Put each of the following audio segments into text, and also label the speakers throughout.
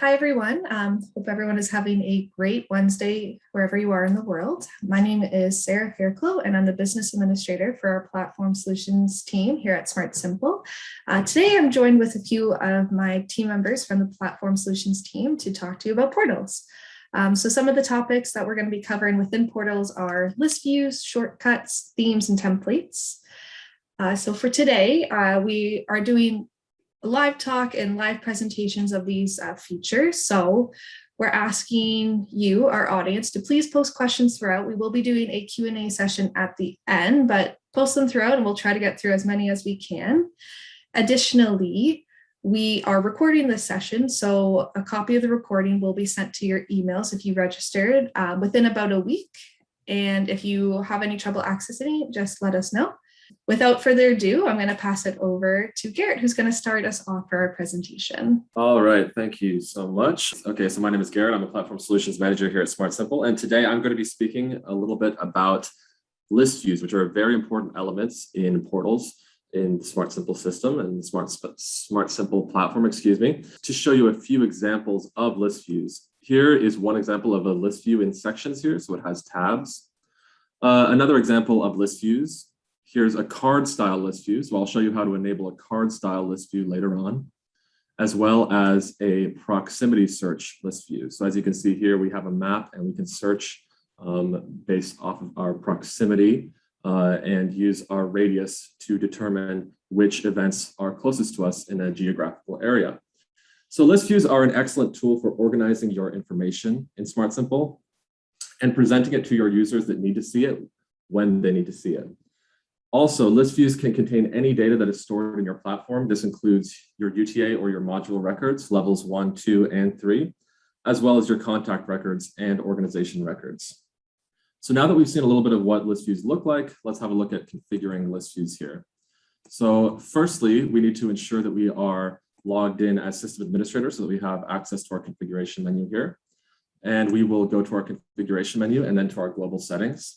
Speaker 1: Hi, everyone. Hope everyone is having a great Wednesday wherever you are in the world. My name is Sarah Fairclough, and I'm the Business Administrator for our Platform Solutions team here at SmartSimple. Today, I'm joined with a few of my team members from the Platform Solutions team to talk to you about portals. So some of the topics that we're going to be covering within portals are list views, shortcuts, themes, and templates. So for today, we are doing live talk and live presentations of these features. So we're asking you, our audience, to please post questions throughout. We will be doing a Q&A session at the end, but post them throughout and we'll try to get through as many as we can. Additionally, we are recording this session, so a copy of the recording will be sent to your emails if you registered within about a week. And if you have any trouble accessing it, just let us know. Without further ado, I'm going to pass it over to Garrett, who's going to start us off for our presentation.
Speaker 2: All right, thank you so much. Okay, so my name is Garrett. I'm a Platform Solutions Manager here at SmartSimple, and today I'm going to be speaking a little bit about list views, which are very important elements in portals in the SmartSimple system and the SmartSimple platform, to show you a few examples of list views. Here is one example of a list view in sections here, so it has tabs. Another example of list views. Here's a card style list view. So I'll show you how to enable a card style list view later on, as well as a proximity search list view. So as you can see here, we have a map and we can search based off of our proximity and use our radius to determine which events are closest to us in a geographical area. So list views are an excellent tool for organizing your information in SmartSimple and presenting it to your users that need to see it when they need to see it. Also, list views can contain any data that is stored in your platform. This includes your UTA or your module records, levels 1, 2, and 3, as well as your contact records and organization records. So now that we've seen a little bit of what list views look like, let's have a look at configuring list views here. So firstly, we need to ensure that we are logged in as system administrator so that we have access to our configuration menu here. And we will go to our configuration menu and then to our global settings.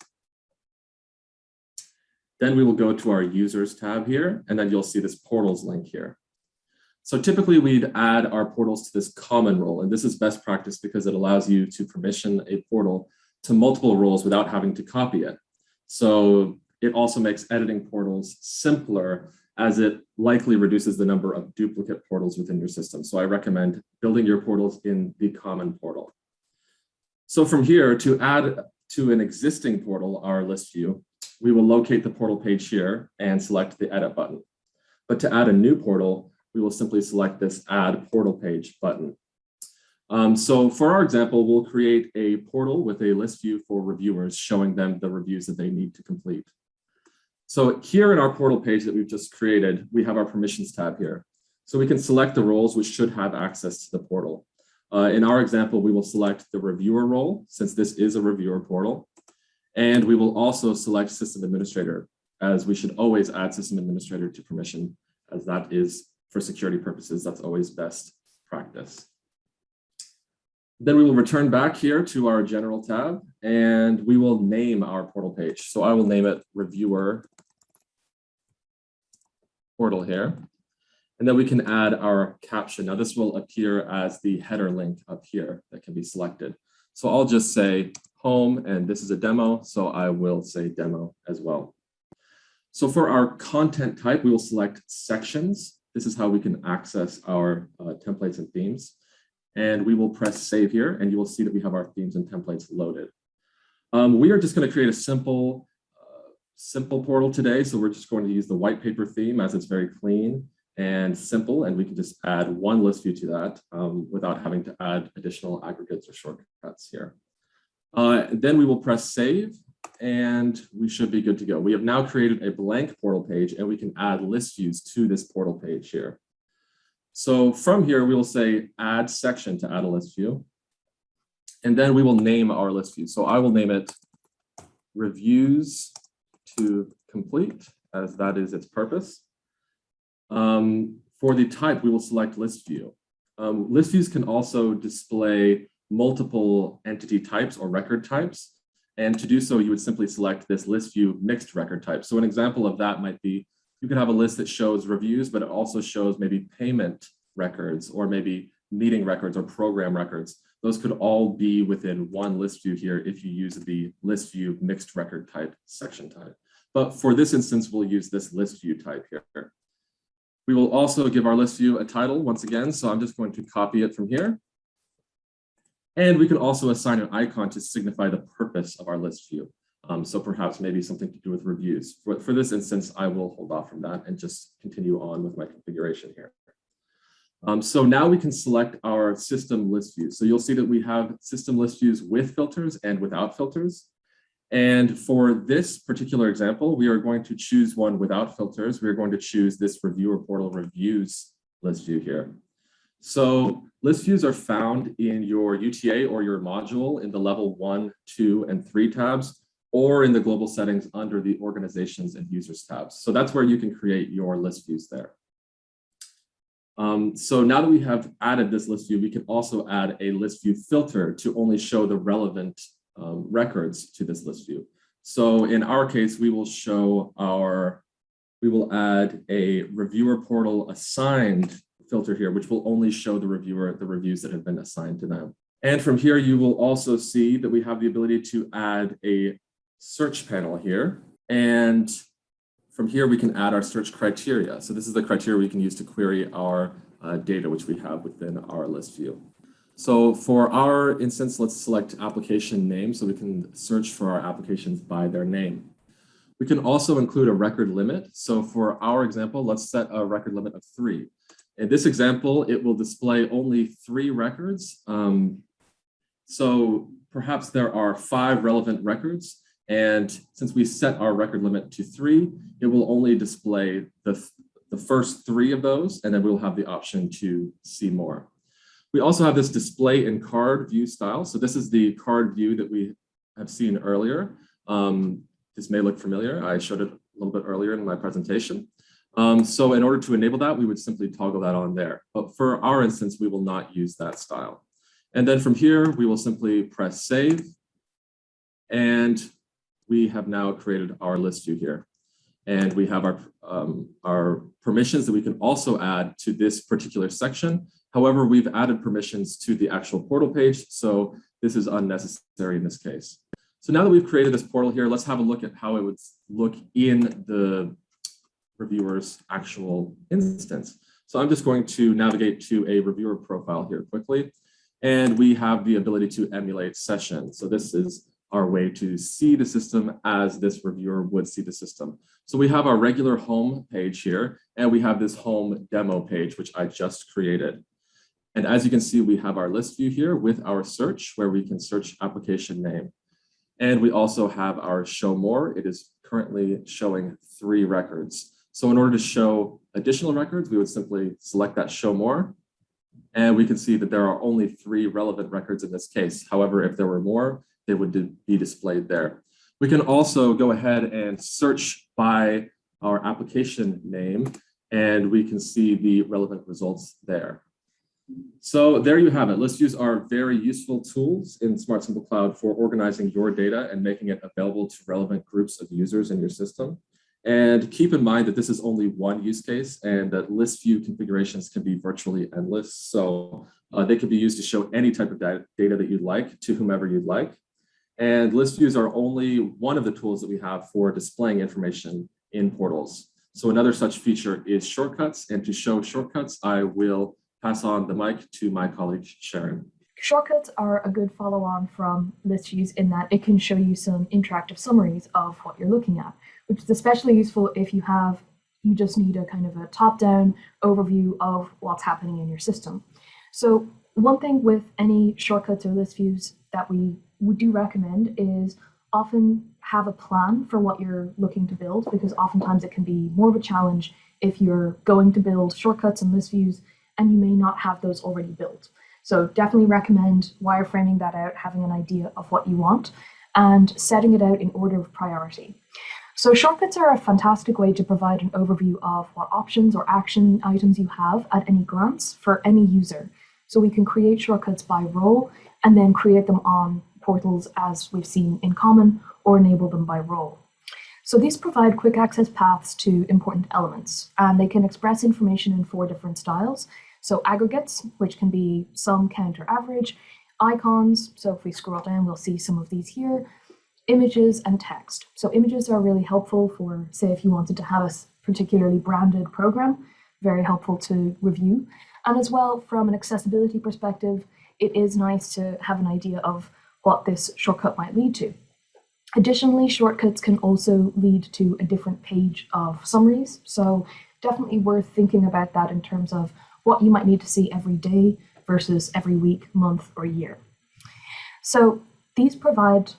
Speaker 2: Then we will go to our users tab here, and then you'll see this portals link here. So typically we'd add our portals to this common role, and this is best practice because it allows you to permission a portal to multiple roles without having to copy it. So it also makes editing portals simpler as it likely reduces the number of duplicate portals within your system. So I recommend building your portals in the common portal. So from here, to add to an existing portal, our list view, we will locate the portal page here and select the edit button. But to add a new portal, we will simply select this add portal page button. So for our example, we'll create a portal with a list view for reviewers, showing them the reviews that they need to complete. So here in our portal page that we've just created, we have our permissions tab here. So we can select the roles which should have access to the portal. In our example, we will select the reviewer role, since this is a reviewer portal. And we will also select system administrator, as we should always add system administrator to permission, as that is, for security purposes, that's always best practice. Then we will return back here to our general tab, and we will name our portal page. So I will name it reviewer portal here. And then we can add our caption. Now this will appear as the header link up here that can be selected. So I'll just say home, and this is a demo, so I will say demo as well. So for our content type, we will select sections. This is how we can access our templates and themes. And we will press save here, and you will see that we have our themes and templates loaded. We are just going to create a simple portal today. So we're just going to use the white paper theme, as it's very clean and simple, and we can just add one list view to that without having to add additional aggregates or shortcuts here. Then we will press save, and we should be good to go. We have now created a blank portal page, and we can add list views to this portal page here. So from here, we will say add section to add a list view, and then we will name our list view. So I will name it reviews to complete, as that is its purpose. For the type, we will select list view. List views can also display multiple entity types or record types. And to do so, you would simply select this list view mixed record type. So an example of that might be, you could have a list that shows reviews, but it also shows maybe payment records or maybe meeting records or program records. Those could all be within one list view here if you use the list view mixed record type section type. But for this instance, we'll use this list view type here. We will also give our list view a title once again. So I'm just going to copy it from here. And we can also assign an icon to signify the purpose of our list view. So perhaps maybe something to do with reviews. For this instance, I will hold off from that and just continue on with my configuration here. So now we can select our system list views. So you'll see that we have system list views with filters and without filters. And for this particular example, we are going to choose one without filters. We are going to choose this reviewer portal reviews list view here. So list views are found in your UTA or your module in the level 1, 2, and 3 tabs, or in the global settings under the organizations and users tabs. So that's where you can create your list views there. So now that we have added this list view, we can also add a list view filter to only show the relevant records to this list view. So in our case, we will add a reviewer portal assigned filter here, which will only show the reviews that have been assigned to them. And from here, you will also see that we have the ability to add a search panel here. And from here, we can add our search criteria. So this is the criteria we can use to query our data, which we have within our list view. So for our instance, let's select application name so we can search for our applications by their name. We can also include a record limit. So for our example, let's set a record limit of 3. In this example, it will display only 3 records. So perhaps there are 5 relevant records. And since we set our record limit to 3, it will only display the first 3 of those, and then we'll have the option to see more. We also have this display in card view style. So this is the card view that we have seen earlier. This may look familiar. I showed it a little bit earlier in my presentation. So in order to enable that, we would simply toggle that on there. But for our instance, we will not use that style. And then from here, we will simply press save. And we have now created our list view here. And we have our permissions that we can also add to this particular section. However, we've added permissions to the actual portal page, so this is unnecessary in this case. So now that we've created this portal here, let's have a look at how it would look in the reviewer's actual instance. So I'm just going to navigate to a reviewer profile here quickly, and we have the ability to emulate sessions. So this is our way to see the system as this reviewer would see the system. So we have our regular home page here, and we have this home demo page, which I just created. And as you can see, we have our list view here with our search, where we can search application name. And we also have our show more. It is currently showing 3 records. So in order to show additional records, we would simply select that show more. And we can see that there are only 3 relevant records in this case. However, if there were more, they would be displayed there. We can also go ahead and search by our application name, and we can see the relevant results there. So there you have it. List views are very useful tools in SmartSimple Cloud for organizing your data and making it available to relevant groups of users in your system. And keep in mind that this is only one use case and that list view configurations can be virtually endless. So they can be used to show any type of data that you'd like to whomever you'd like. And list views are only one of the tools that we have for displaying information in portals. So another such feature is shortcuts. And to show shortcuts, I will pass on the mic to my colleague, Sharon.
Speaker 3: Shortcuts are a good follow-on from list views in that it can show you some interactive summaries of what you're looking at, which is especially useful if you just need a kind of a top-down overview of what's happening in your system. So one thing with any shortcuts or list views that we do recommend is often have a plan for what you're looking to build, because oftentimes it can be more of a challenge if you're going to build shortcuts and list views and you may not have those already built. So definitely recommend wireframing that out, having an idea of what you want, and setting it out in order of priority. So shortcuts are a fantastic way to provide an overview of what options or action items you have at any glance for any user. So we can create shortcuts by role and then create them on portals as we've seen in common, or enable them by role. So these provide quick access paths to important elements, and they can express information in 4 different styles. So aggregates, which can be sum, count, or average, icons, so if we scroll down, we'll see some of these here, images, and text. So images are really helpful for, say, if you wanted to have a particularly branded program, very helpful to review. And as well, from an accessibility perspective, it is nice to have an idea of what this shortcut might lead to. Additionally, shortcuts can also lead to a different page of summaries. So definitely worth thinking about that in terms of what you might need to see every day versus every week, month, or year. So these provide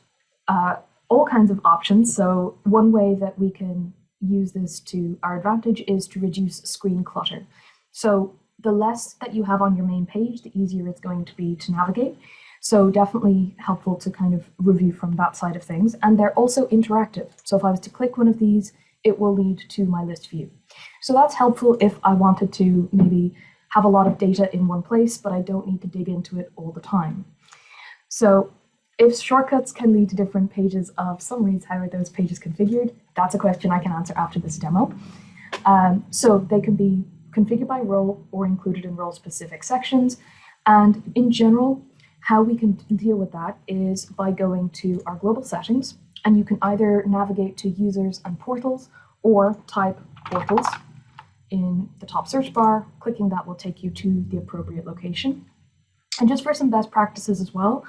Speaker 3: all kinds of options. So one way that we can use this to our advantage is to reduce screen clutter. So the less that you have on your main page, the easier it's going to be to navigate. So definitely helpful to kind of review from that side of things. And they're also interactive. So if I was to click one of these, it will lead to my list view. So that's helpful if I wanted to maybe have a lot of data in one place, but I don't need to dig into it all the time. So if shortcuts can lead to different pages of summaries, how are those pages configured? That's a question I can answer after this demo. So they can be configured by role or included in role-specific sections. And in general, how we can deal with that is by going to our global settings, and you can either navigate to users and portals or type portals in the top search bar. Clicking that will take you to the appropriate location. And just for some best practices as well,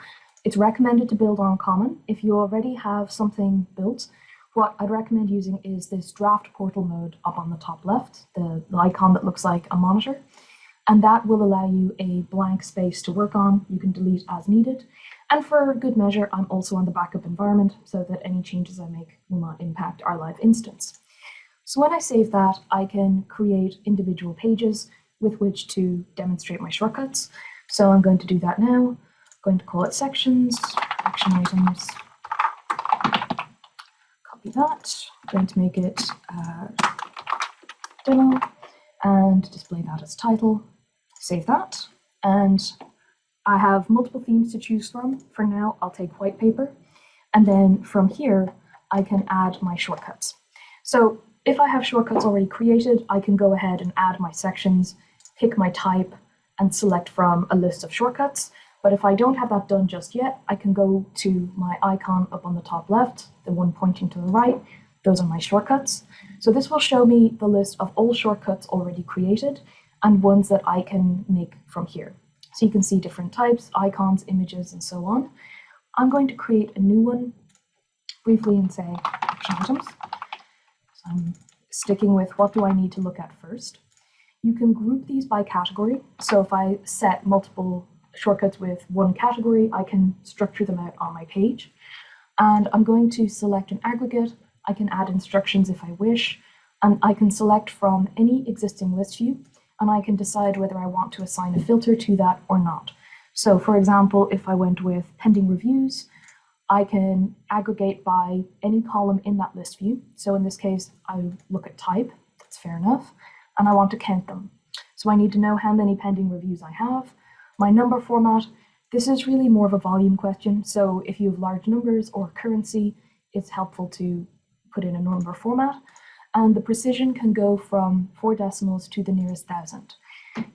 Speaker 3: it's recommended to build on common. If you already have something built, what I'd recommend using is this draft portal mode up on the top left, the icon that looks like a monitor. And that will allow you a blank space to work on. You can delete as needed. And for good measure, I'm also on the backup environment so that any changes I make will not impact our live instance. So when I save that, I can create individual pages with which to demonstrate my shortcuts. So I'm going to do that now. I'm going to call it sections, action items. Copy that. I'm going to make it demo and display that as title. Save that. And I have multiple themes to choose from. For now, I'll take white paper. And then from here, I can add my shortcuts. So if I have shortcuts already created, I can go ahead and add my sections, pick my type, and select from a list of shortcuts. But if I don't have that done just yet, I can go to my icon up on the top left, the one pointing to the right. Those are my shortcuts. So this will show me the list of all shortcuts already created and ones that I can make from here. So you can see different types, icons, images, and so on. I'm going to create a new one briefly and say action items. So I'm sticking with what do I need to look at first. You can group these by category. So if I set multiple shortcuts with one category, I can structure them out on my page. And I'm going to select an aggregate. I can add instructions if I wish, and I can select from any existing list view, and I can decide whether I want to assign a filter to that or not. So for example, if I went with pending reviews, I can aggregate by any column in that list view. So in this case, I look at type, that's fair enough, and I want to count them. So I need to know how many pending reviews I have. My number format, this is really more of a volume question. So if you have large numbers or currency, it's helpful to put in a number format. And the precision can go from 4 decimals to the nearest 1,000.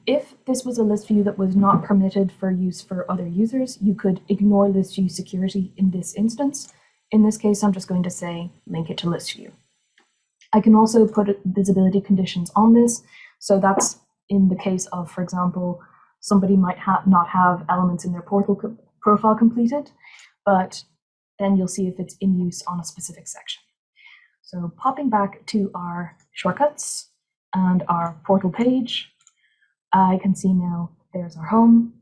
Speaker 3: If this was a list view that was not permitted for use for other users, you could ignore list view security in this instance. In this case, I'm just going to say link it to list view. I can also put visibility conditions on this. So that's in the case of, for example, somebody might not have elements in their portal profile completed, but then you'll see if it's in use on a specific section. So popping back to our shortcuts and our portal page, I can see now there's our home.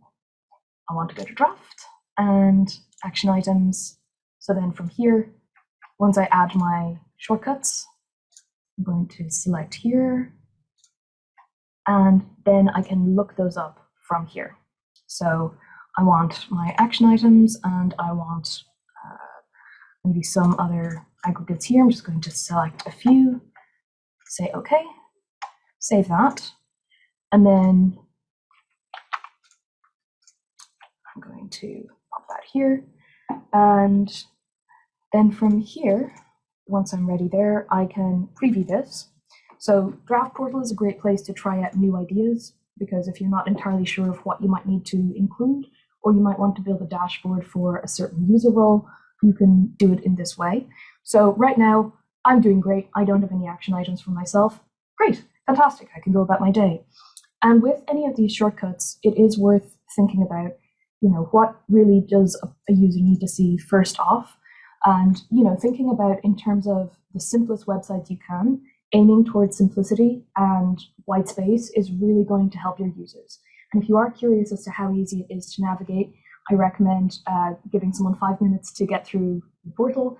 Speaker 3: I want to go to draft and action items. So then from here, once I add my shortcuts, I'm going to select here, and then I can look those up from here. So I want my action items and I want maybe some other aggregates here. I'm just going to select a few, say okay, save that. And then I'm going to pop that here. And then from here, once I'm ready there, I can preview this. So Draft Portal is a great place to try out new ideas. because if you're not entirely sure of what you might need to include, or you might want to build a dashboard for a certain user role, you can do it in this way. So right now, I'm doing great. I don't have any action items for myself. Great, fantastic. I can go about my day. And with any of these shortcuts, it is worth thinking about, what really does a user need to see first off? And, thinking about in terms of the simplest websites you can, aiming towards simplicity and white space is really going to help your users. And if you are curious as to how easy it is to navigate, I recommend giving someone 5 minutes to get through the portal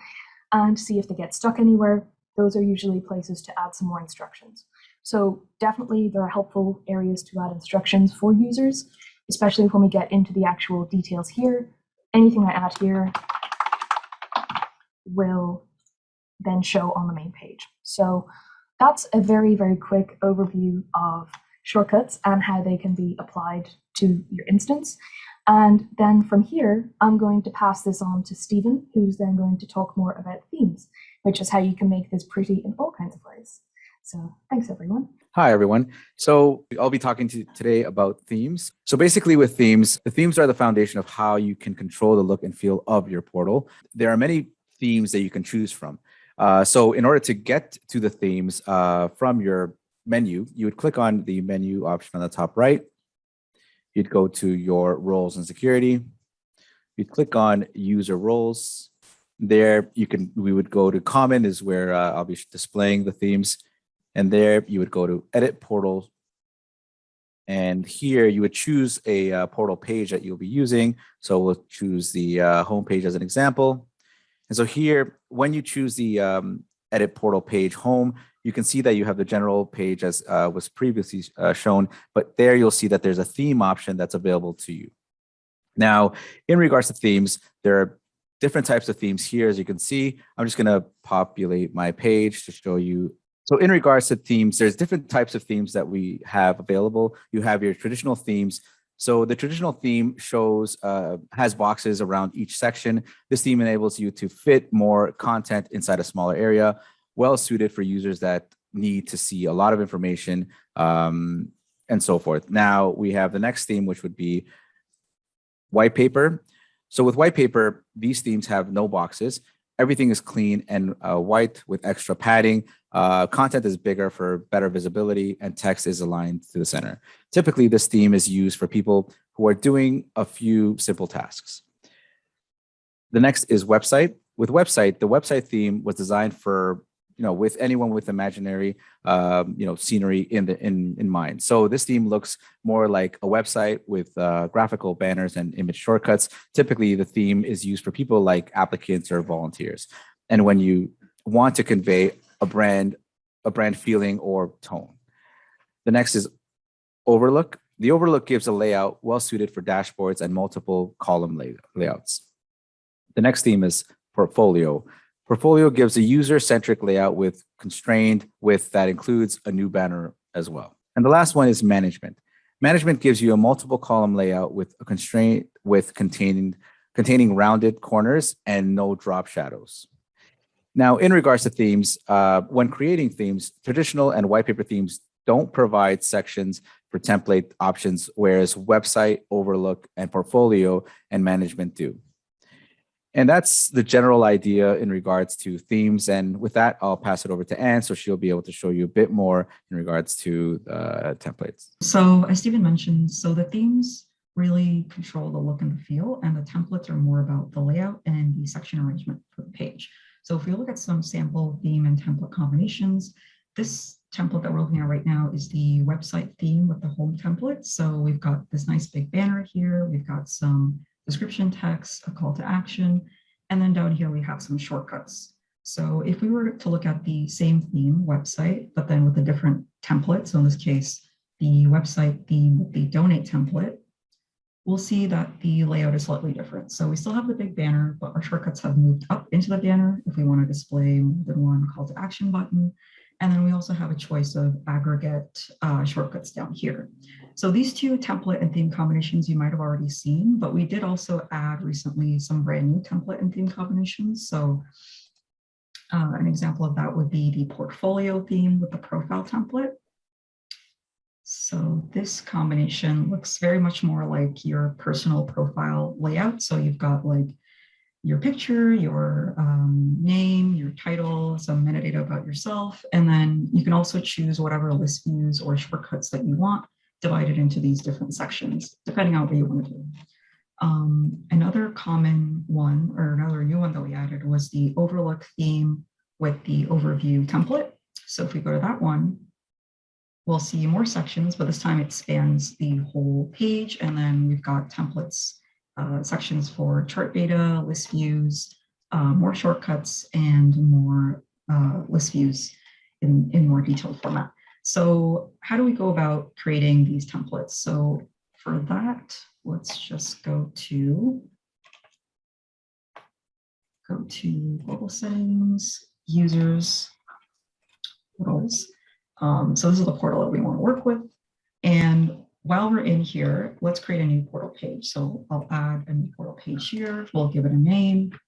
Speaker 3: and see if they get stuck anywhere. Those are usually places to add some more instructions. So definitely there are helpful areas to add instructions for users, especially when we get into the actual details here. Anything I add here will then show on the main page. So that's a very, very quick overview of shortcuts and how they can be applied to your instance. And then from here, I'm going to pass this on to Stephen, who's then going to talk more about themes, which is how you can make this pretty in all kinds of ways. So thanks, everyone.
Speaker 4: Hi, everyone. So I'll be talking to you today about themes. So basically with themes, the themes are the foundation of how you can control the look and feel of your portal. There are many themes that you can choose from. So in order to get to the themes from your menu, you would click on the menu option on the top right. You'd go to your roles and security. You'd click on user roles. There we would go to common is where I'll be displaying the themes. And there you would go to edit portal. And here you would choose a portal page that you'll be using. So we'll choose the home page as an example. And so here, when you choose the edit portal page home, you can see that you have the general page as was previously shown, but there you'll see that there's a theme option that's available to you. Now, in regards to themes, there are different types of themes here. As you can see, I'm just gonna populate my page to show you. So in regards to themes, there's different types of themes that we have available. You have your traditional themes. So the traditional theme shows, has boxes around each section. This theme enables you to fit more content inside a smaller area, well suited for users that need to see a lot of information and so forth. Now we have the next theme, which would be white paper. So with white paper, these themes have no boxes. Everything is clean and white with extra padding. Content is bigger for better visibility and text is aligned to the center. Typically, this theme is used for people who are doing a few simple tasks. The next is website. With website, the website theme was designed for, with anyone with imaginary, scenery in mind. So this theme looks more like a website with graphical banners and image shortcuts. Typically, the theme is used for people like applicants or volunteers. And when you want to convey a brand feeling or tone. The next is overlook. The overlook gives a layout well suited for dashboards and multiple column layouts. The next theme is portfolio. Portfolio gives a user-centric layout with constrained width that includes a new banner as well. And the last one is management. Management gives you a multiple column layout with a constraint width containing rounded corners and no drop shadows. Now, in regards to themes, when creating themes, traditional and white paper themes don't provide sections for template options, whereas website, overlook, and portfolio and management do. And that's the general idea in regards to themes. And with that, I'll pass it over to Anne, so she'll be able to show you a bit more in regards to templates.
Speaker 5: So as Stephen mentioned, so the themes really control the look and the feel, and the templates are more about the layout and the section arrangement for the page. So if we look at some sample theme and template combinations, this template that we're looking at right now is the website theme with the home template. So we've got this nice big banner here. We've got some description text, a call to action, and then down here we have some shortcuts. So if we were to look at the same theme, website, but then with a different template, so in this case, the website theme with the donate template, we'll see that the layout is slightly different. So we still have the big banner, but our shortcuts have moved up into the banner if we want to display more than one call to action button. And then we also have a choice of aggregate shortcuts down here. So these two template and theme combinations you might have already seen, but we did also add recently some brand new template and theme combinations. So an example of that would be the portfolio theme with the profile template. So this combination looks very much more like your personal profile layout. So you've got like your picture, your name, your title, some metadata about yourself, and then you can also choose whatever list views or shortcuts that you want divided into these different sections, depending on what you want to do. Another common one, or another new one that we added, was the overlook theme with the overview template. So if we go to that one, we'll see more sections, but this time it spans the whole page. And then we've got templates, sections for chart data, list views, more shortcuts, and more list views in more detailed format. So how do we go about creating these templates? So for that, let's just go to global settings, users, portals. So this is the portal that we want to work with. And while we're in here, let's create a new portal page. So I'll add a new portal page here. We'll give it a name.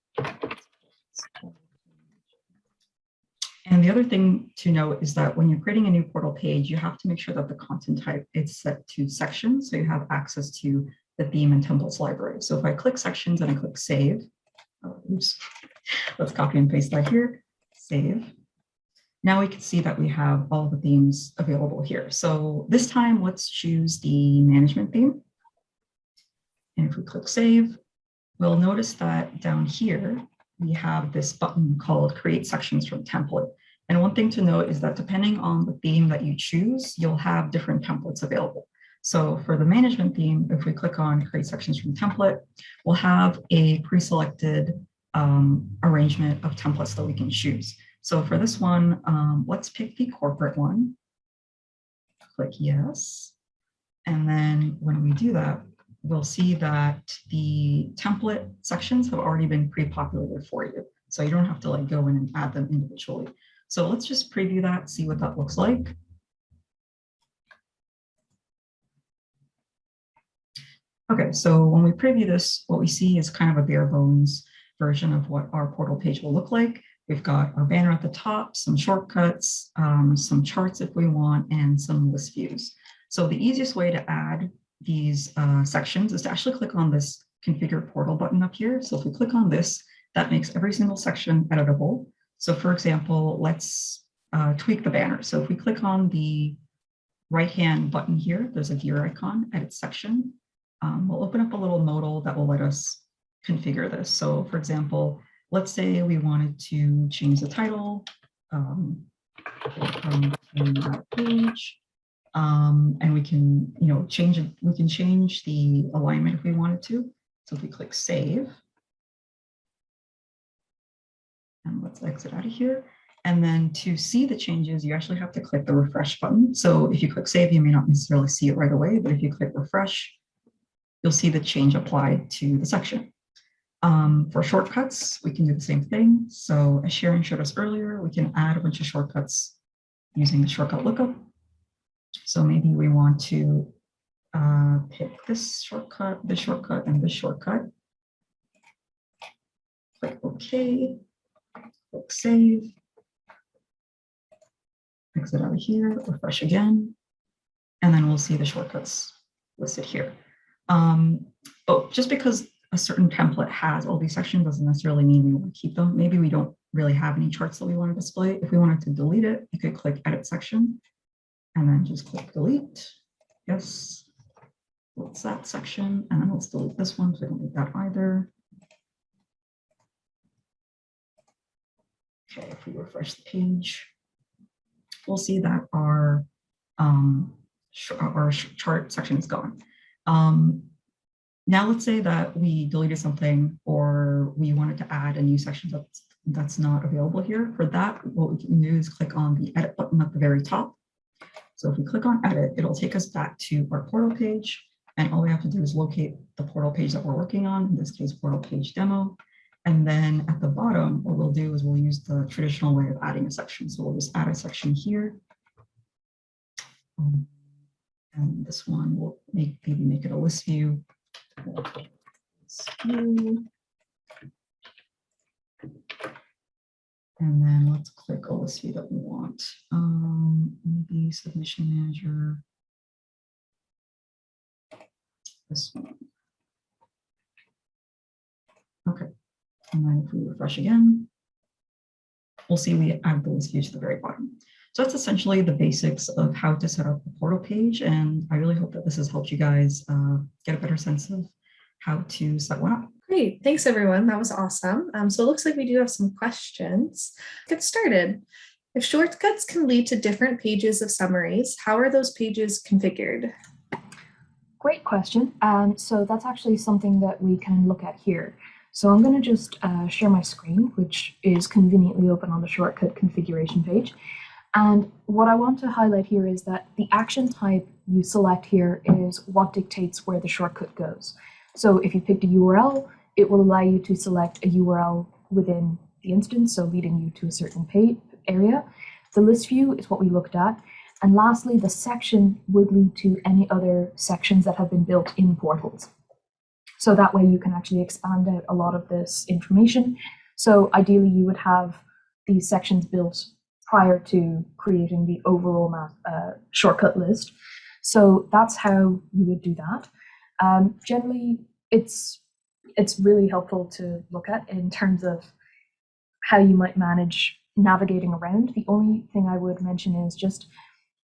Speaker 5: And the other thing to note is that when you're creating a new portal page, you have to make sure that the content type is set to sections, so you have access to the theme and templates library. So if I click sections and I click save, oops, let's copy and paste that here, save. Now we can see that we have all the themes available here. So this time, let's choose the management theme. And if we click save, we'll notice that down here, we have this button called Create Sections from Template. And one thing to note is that depending on the theme that you choose, you'll have different templates available. So for the management theme, if we click on Create Sections from Template, we'll have a pre-selected arrangement of templates that we can choose. So for this one, let's pick the corporate one. Click yes. And then when we do that, we'll see that the template sections have already been pre-populated for you. So you don't have to like go in and add them individually. So let's just preview that, see what that looks like. Okay, so when we preview this, what we see is kind of a bare bones version of what our portal page will look like. We've got our banner at the top, some shortcuts, some charts if we want, and some list views. So the easiest way to add these sections is to actually click on this configure portal button up here. So if we click on this, that makes every single section editable. So for example, let's tweak the banner. So if we click on the right-hand button here, there's a gear icon, edit section. We'll open up a little modal that will let us configure this. So for example, let's say we wanted to change the title from that page. And we can, change it. We can change the alignment if we wanted to. So if we click save, and let's exit out of here. And then to see the changes, you actually have to click the refresh button. So if you click save, you may not necessarily see it right away, but if you click refresh, you'll see the change applied to the section. For shortcuts, we can do the same thing. So as Sharon showed us earlier, we can add a bunch of shortcuts using the shortcut lookup. So maybe we want to pick this shortcut, and this shortcut. Click OK, click save, exit out of here, refresh again, and then we'll see the shortcuts listed here. But just because a certain template has all these sections doesn't necessarily mean we want to keep them. Maybe we don't really have any charts that we want to display. If we wanted to delete it, you could click edit section and then just click delete. Yes, that's that section. And then let's delete this one, so we don't need that either. Okay, if we refresh the page, we'll see that our chart section is gone. Now let's say that we deleted something or we wanted to add a new section that's not available here. For that, what we can do is click on the edit button at the very top. So if we click on edit, it'll take us back to our portal page. And all we have to do is locate the portal page that we're working on, in this case, portal page demo. And then at the bottom, what we'll do is we'll use the traditional way of adding a section. So we'll just add a section here. And this one will maybe make it a list view. And then let's click a list view that we want. Maybe submission manager. this. Okay, and then if we refresh again, we'll see we add the list view to the very bottom. So that's essentially the basics of how to set up a portal page. And I really hope that this has helped you guys get a better sense of how to set one up.
Speaker 1: Great. Thanks, everyone. That was awesome. So it looks like we do have some questions. Get started. If shortcuts can lead to different pages of summaries, how are those pages configured?
Speaker 3: Great question. So that's actually something that we can look at here. So I'm going to just share my screen, which is conveniently open on the shortcut configuration page. And what I want to highlight here is that the action type you select here is what dictates where the shortcut goes. So if you picked a URL, it will allow you to select a URL within the instance, so leading you to a certain page area. The list view is what we looked at. And lastly, the section would lead to any other sections that have been built in portals. So that way you can actually expand out a lot of this information. So ideally you would have these sections built prior to creating the overall shortcut list. So that's how you would do that. Generally, it's really helpful to look at in terms of how you might manage navigating around. The only thing I would mention is just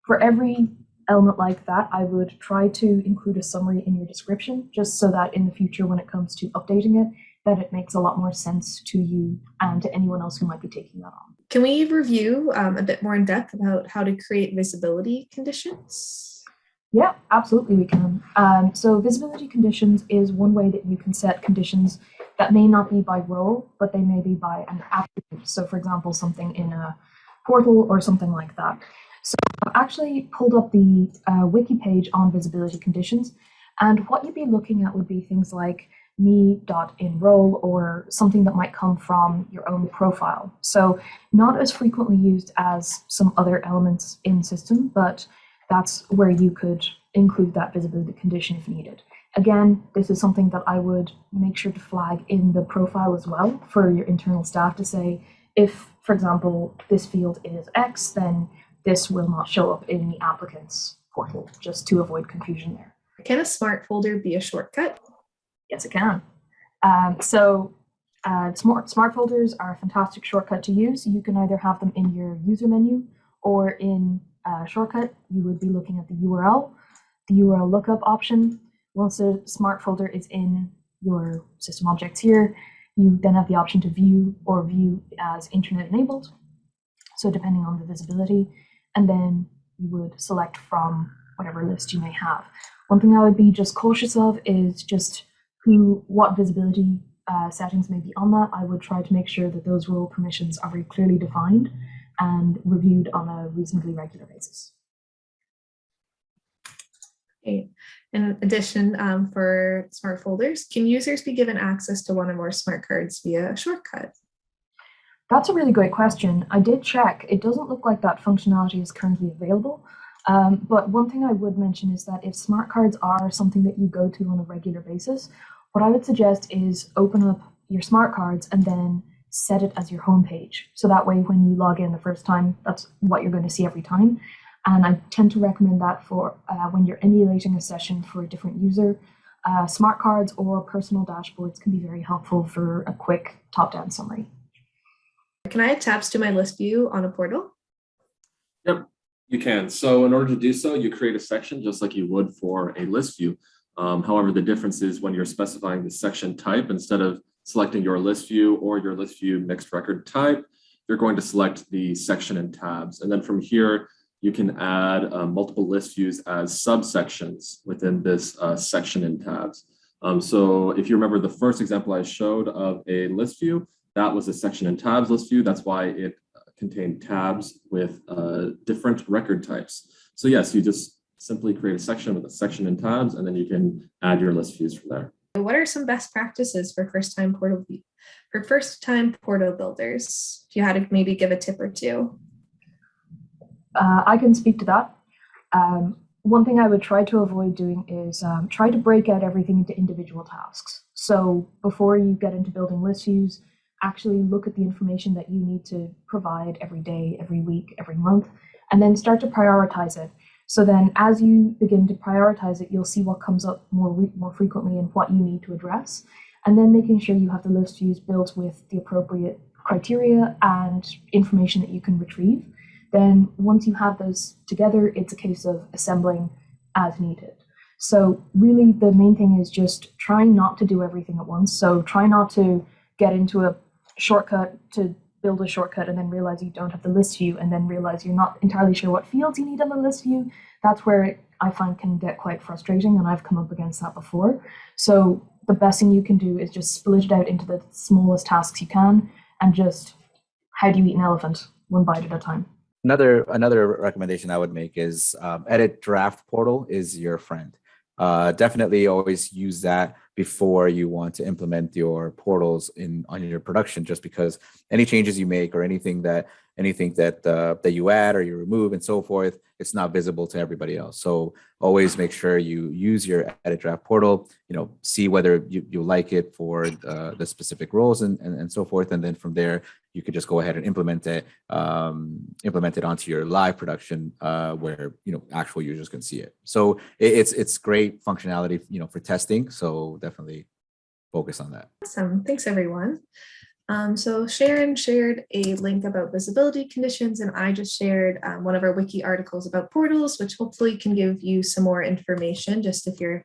Speaker 3: for every element like that, I would try to include a summary in your description, just so that in the future, when it comes to updating it, that it makes a lot more sense to you and to anyone else who might be taking that on.
Speaker 1: Can we review a bit more in depth about how to create visibility conditions?
Speaker 3: Yeah, absolutely we can. So visibility conditions is one way that you can set conditions that may not be by role, but they may be by an attribute. So for example, something in a portal or something like that. So I've actually pulled up the wiki page on visibility conditions, and what you'd be looking at would be things like me.enroll or something that might come from your own profile. So not as frequently used as some other elements in system, but that's where you could include that visibility condition if needed. Again, this is something that I would make sure to flag in the profile as well for your internal staff to say, if, for example, this field is X, then this will not show up in the applicant's portal, just to avoid confusion there.
Speaker 1: Can a smart folder be a shortcut?
Speaker 3: Yes, it can. Smart folders are a fantastic shortcut to use. You can either have them in your user menu or in shortcut, you would be looking at the URL lookup option. Once a smart folder is in your system objects here, you then have the option to view or view as internet enabled. So depending on the visibility, and then you would select from whatever list you may have. One thing I would be just cautious of is just what visibility settings may be on that. I would try to make sure that those role permissions are very clearly defined and reviewed on a reasonably regular basis.
Speaker 1: Okay. In addition, for smart folders, can users be given access to one or more smart cards via a shortcut?
Speaker 3: That's a really great question. I did check. It doesn't look like that functionality is currently available. But one thing I would mention is that if smart cards are something that you go to on a regular basis, what I would suggest is open up your smart cards and then set it as your home page. So that way, when you log in the first time, that's what you're going to see every time. And I tend to recommend that for when you're emulating a session for a different user. Smart cards or personal dashboards can be very helpful for a quick top-down summary.
Speaker 1: Can I add tabs to my list view on a portal?
Speaker 2: Yep, you can. So in order to do so, you create a section just like you would for a list view. However, the difference is when you're specifying the section type, instead of selecting your list view or your list view mixed record type, you're going to select the section and tabs. And then from here, you can add multiple list views as subsections within this section and tabs. So if you remember the first example I showed of a list view, that was a section and tabs list view. That's why it contained tabs with different record types. So yes, you just simply create a section with a section and tabs, and then you can add your list views from there.
Speaker 1: What are some best practices for first-time portal builders? If you had to maybe give a tip or two.
Speaker 3: I can speak to that. One thing I would try to avoid doing is try to break out everything into individual tasks. So before you get into building list views, actually look at the information that you need to provide every day, every week, every month, and then start to prioritize it. So then as you begin to prioritize it, you'll see what comes up more frequently and what you need to address. And then making sure you have the list views built with the appropriate criteria and information that you can retrieve. Then once you have those together, it's a case of assembling as needed. So really the main thing is just trying not to do everything at once. So try not to get into a shortcut to build a shortcut and then realize you don't have the list view and then realize you're not entirely sure what fields you need on the list view. That's where I find can get quite frustrating, and I've come up against that before. So the best thing you can do is just split it out into the smallest tasks you can and just, how do you eat an elephant? One bite at a time.
Speaker 4: Another recommendation I would make is edit draft portal is your friend. Definitely always use that before you want to implement your portals on your production, just because any changes you make or anything that you add or you remove and so forth, it's not visible to everybody else. So always make sure you use your edit draft portal, see whether you like it for the specific roles and so forth. And then from there, you could just go ahead and implement it onto your live production where actual users can see it. So it's great functionality for testing. So definitely focus on that.
Speaker 1: Awesome. Thanks, everyone. So Sharon shared a link about visibility conditions, and I just shared one of our wiki articles about portals, which hopefully can give you some more information just if you're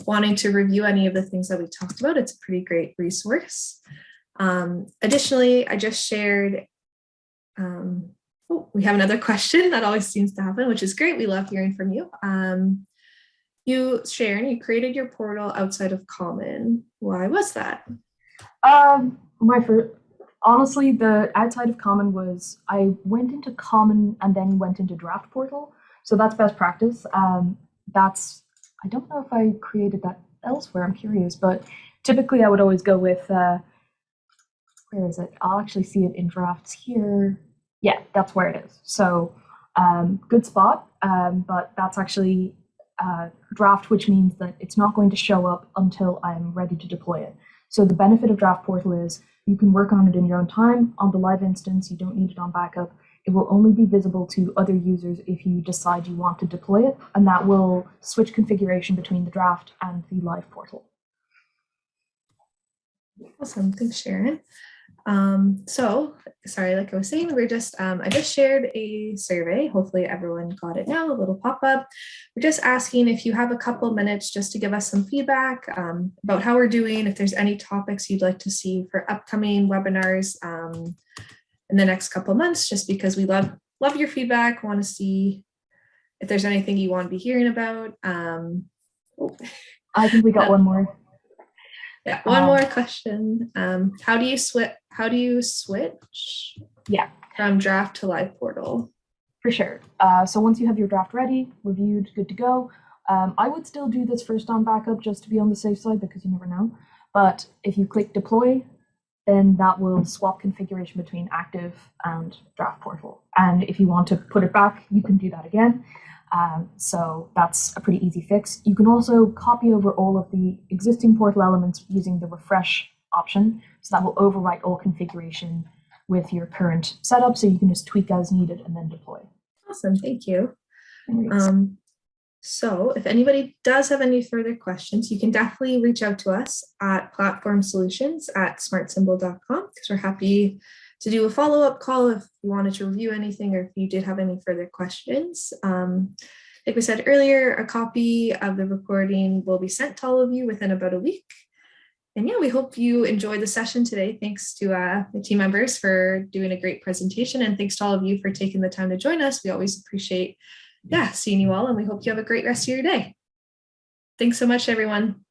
Speaker 1: wanting to review any of the things that we talked about. It's a pretty great resource. Additionally, I just shared, we have another question that always seems to happen, which is great. We love hearing from you. Sharon, you created your portal outside of Common. Why was that?
Speaker 3: Honestly, the outside of Common was I went into Common and then went into Draft Portal. So that's best practice. I don't know if I created that elsewhere. I'm curious, but typically I would always go with, where is it? I'll actually see it in drafts here. Yeah, that's where it is. So good spot, but that's actually draft, which means that it's not going to show up until I'm ready to deploy it. So the benefit of Draft Portal is you can work on it in your own time. On the live instance, you don't need it on backup. It will only be visible to other users if you decide you want to deploy it, and that will switch configuration between the draft and the live portal.
Speaker 1: Awesome, thanks, Sharon. So sorry, like I was saying, I just shared a survey. Hopefully everyone got it now, a little pop-up. We're just asking if you have a couple minutes just to give us some feedback about how we're doing, if there's any topics you'd like to see for upcoming webinars in the next couple months, just because we love your feedback, want to see if there's anything you want to be hearing about.
Speaker 3: I think we got one more.
Speaker 1: Yeah, one more question. How do you switch from draft to live portal?
Speaker 3: For sure. So once you have your draft ready, reviewed, good to go, I would still do this first on backup just to be on the safe side because you never know. But if you click deploy, then that will swap configuration between active and draft portal. And if you want to put it back, you can do that again. So that's a pretty easy fix. You can also copy over all of the existing portal elements using the refresh option. So that will overwrite all configuration with your current setup. So you can just tweak as needed and then deploy.
Speaker 1: Awesome, thank you. So if anybody does have any further questions, you can definitely reach out to us at platformsolutions@smartsimple.com because we're happy to do a follow-up call if you wanted to review anything or if you did have any further questions. Like we said earlier, a copy of the recording will be sent to all of you within about a week. And yeah, we hope you enjoyed the session today. Thanks to the team members for doing a great presentation, and thanks to all of you for taking the time to join us. We always appreciate seeing you all, and we hope you have a great rest of your day. Thanks so much, everyone.